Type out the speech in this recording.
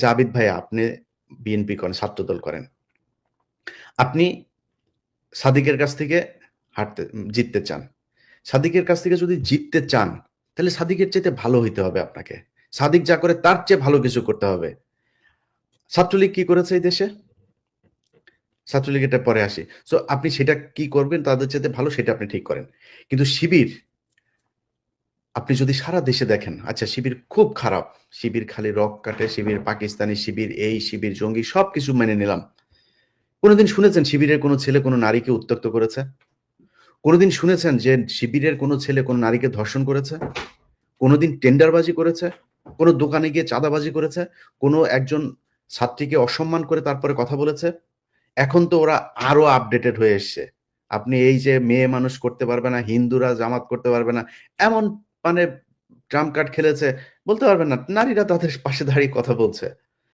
জাবিদ ভাইয়া আপনি বিএনপি করেন, ছাত্রদল করেন। আপনি সাদিকের কাছ থেকে জিততে চান। সাদিকের কাছ থেকে যদি জিততে চান, তাহলে সাদিকের চাইতে ভালো হইতে হবে আপনাকে। সাদিক যা করে তার চেয়ে ভালো কিছু করতে হবে। ছাত্রলীগ কি করেছে এই দেশে? ছাত্রলীগ এটা পরে আসি। সো আপনি সেটা কি করবেন তাদের চাইতে ভালো সেটা আপনি ঠিক করেন। কিন্তু শিবির, আপনি যদি সারা দেশে দেখেন, আচ্ছা শিবির খুব খারাপ। শিবির খালি রক কাটে, শিবির পাকিস্তানি, শিবির এই, শিবির জঙ্গি সবকিছু মেনে নিলাম। কোনদিন শুনেছেন শিবিরের কোনো ছেলে কোনো নারীকে উত্ত্যক্ত করেছে? কোনদিন শুনেছেন যে শিবিরের কোনো ছেলে কোনো নারীকে ধর্ষণ করেছে? কোনদিন টেন্ডারবাজি করেছে? কোনো দোকানে গিয়ে চাঁদাবাজি করেছে? কোনো একজন ছাত্রীকে অসম্মান করে তারপরে কথা বলেছে? এখন তো ওরা আরো আপডেটেড হয়ে এসছে। আপনি এই যে মেয়ে মানুষ করতে পারবে না, হিন্দুরা জামাত করতে পারবে না, এমন মানে ট্রাম্প কার্ড খেলেছে বলতে পারবেন না। নারীরা তাদের পাশে দাঁড়িয়ে কথা বলছে।